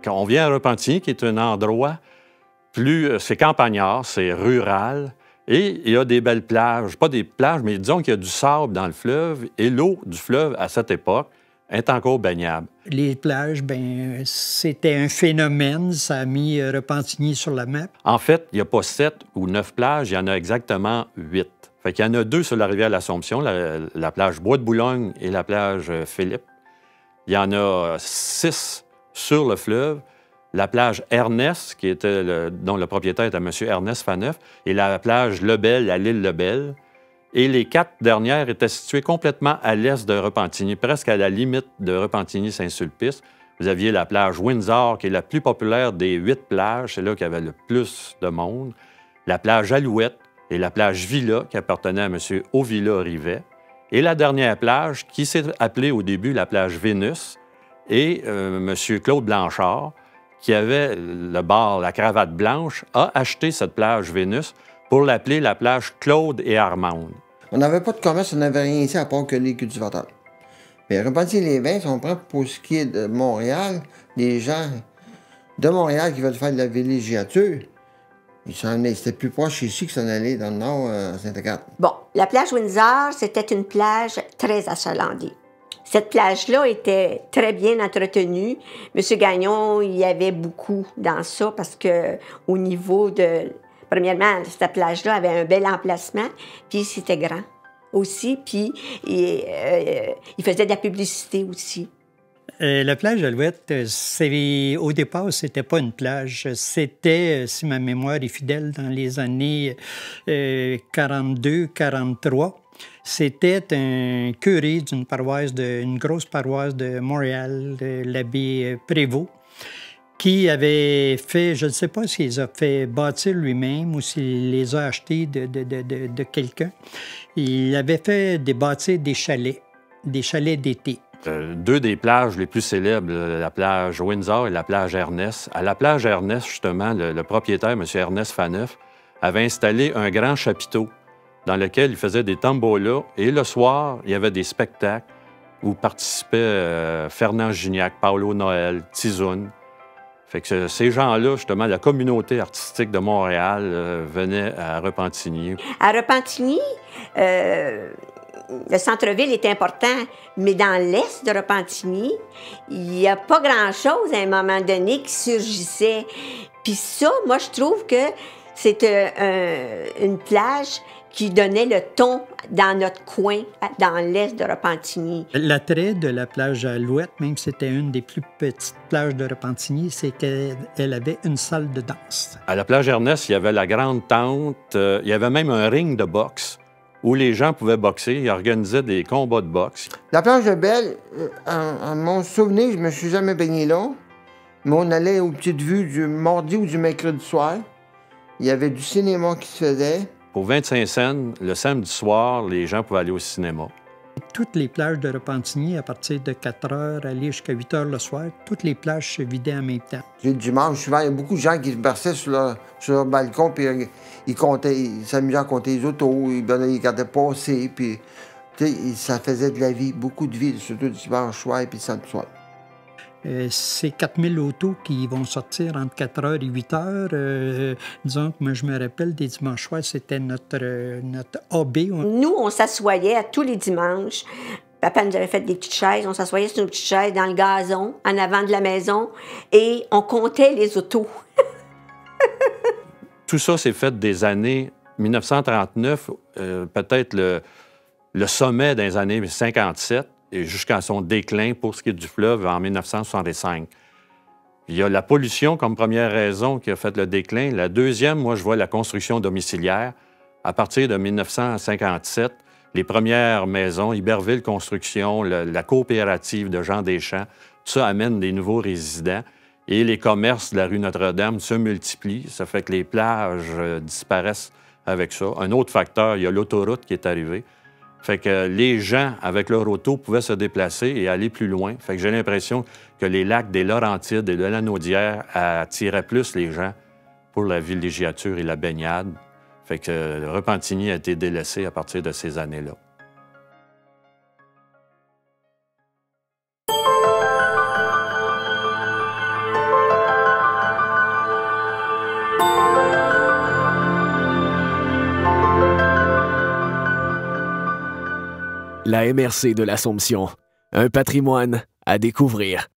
Quand on vient à Repentigny, qui est un endroit plus... c'est campagnard, c'est rural, et il y a des belles plages. Pas des plages, mais disons qu'il y a du sable dans le fleuve, et l'eau du fleuve, à cette époque, est encore baignable. Les plages, bien, c'était un phénomène. Ça a mis Repentigny sur la map. En fait, il n'y a pas 7 ou 9 plages, il y en a exactement 8. Fait qu'il y en a 2 sur la rivière l'Assomption, la plage Bois-de-Boulogne et la plage Philippe. Il y en a 6 sur le fleuve. La plage Ernest, dont le propriétaire était M. Ernest Faneuf, et la plage Lebel, à l'île Lebel. Et les 4 dernières étaient situées complètement à l'est de Repentigny, presque à la limite de Repentigny-Saint-Sulpice. Vous aviez la plage Windsor, qui est la plus populaire des 8 plages. C'est là qu'il y avait le plus de monde. La plage Alouette et la plage Villa, qui appartenait à M. Ovilla-Rivet. Et la dernière plage, qui s'est appelée au début la plage Vénus, et M. Claude Blanchard, qui avait le bar La Cravate Blanche, a acheté cette plage Vénus pour l'appeler la plage Claude et Armande. On n'avait pas de commerce, on n'avait rien ici à part que les cultivateurs. Mais Repentigny-les-Bains, si on prend pour ce qui est de Montréal, les gens de Montréal qui veulent faire de la villégiature, c'était plus proche ici que s'en aller dans le nord, à Sainte-Agathe. Bon, la plage Windsor, c'était une plage très achalandée. Cette plage-là était très bien entretenue. M. Gagnon, il y avait beaucoup dans ça parce que au niveau de... Premièrement, cette plage-là avait un bel emplacement, puis c'était grand aussi, puis il faisait de la publicité aussi. La plage Alouette, au départ, c'était pas une plage. C'était, si ma mémoire est fidèle, dans les années 42-43. C'était un curé d'une grosse paroisse de Montréal, l'abbé Prévost, qui avait fait, je ne sais pas s'il les a fait bâtir lui-même ou s'il les a achetés de quelqu'un. Il avait fait bâtir des chalets d'été. 2 des plages les plus célèbres, la plage Windsor et la plage Ernest. À la plage Ernest, justement, le propriétaire, M. Ernest Faneuf, avait installé un grand chapiteau dans lequel il faisait des tombolas. Et le soir, il y avait des spectacles où participaient Fernand Gignac, Paolo Noël, Tizoun. Fait que ces gens-là, justement, la communauté artistique de Montréal venait à Repentigny. À Repentigny, le centre-ville est important, mais dans l'est de Repentigny, il n'y a pas grand-chose à un moment donné qui surgissait. Puis ça, moi, je trouve que c'est une plage qui donnait le ton dans notre coin, dans l'est de Repentigny. L'attrait de la plage Alouette, même si c'était une des plus petites plages de Repentigny, c'est qu'elle avait une salle de danse. À la plage Ernest, il y avait la grande tente, il y avait même un ring de boxe où les gens pouvaient boxer. Ils organisaient des combats de boxe. La plage de Belle, en mon souvenir, je me suis jamais baigné là, mais on allait aux petites vues du mardi ou du mercredi soir. Il y avait du cinéma qui se faisait. Pour 25 cents, le samedi soir, les gens pouvaient aller au cinéma. Toutes les plages de Repentigny, à partir de 4 heures, aller jusqu'à 8 heures le soir, toutes les plages se vidaient en même temps. Le dimanche, souvent, il y a beaucoup de gens qui se berçaient sur leur balcon, puis ils s'amusaient à compter les autos, ils regardaient passer, puis ça faisait de la vie, beaucoup de vie, surtout le dimanche soir et puis le samedi soir. C'est 4000 autos qui vont sortir entre 4 heures et 8 heures. Disons que moi, je me rappelle, des dimanches soirs, c'était notre hobby. Nous, on s'assoyait tous les dimanches. Papa nous avait fait des petites chaises. On s'assoyait sur nos petites chaises dans le gazon, en avant de la maison, et on comptait les autos. Tout ça, c'est fait des années 1939, peut-être le sommet des années 57, et jusqu'à son déclin pour ce qui est du fleuve en 1965. Il y a la pollution comme première raison qui a fait le déclin. La deuxième, moi, je vois la construction domiciliaire. À partir de 1957, les premières maisons, Iberville Construction, la coopérative de Jean Deschamps, tout ça amène des nouveaux résidents. Et les commerces de la rue Notre-Dame se multiplient. Ça fait que les plages disparaissent avec ça. Un autre facteur, il y a l'autoroute qui est arrivée. Fait que les gens, avec leur auto, pouvaient se déplacer et aller plus loin. Fait que j'ai l'impression que les lacs des Laurentides et de la Naudière attiraient plus les gens pour la villégiature et la baignade. Fait que Repentigny a été délaissé à partir de ces années-là. La MRC de l'Assomption. Un patrimoine à découvrir.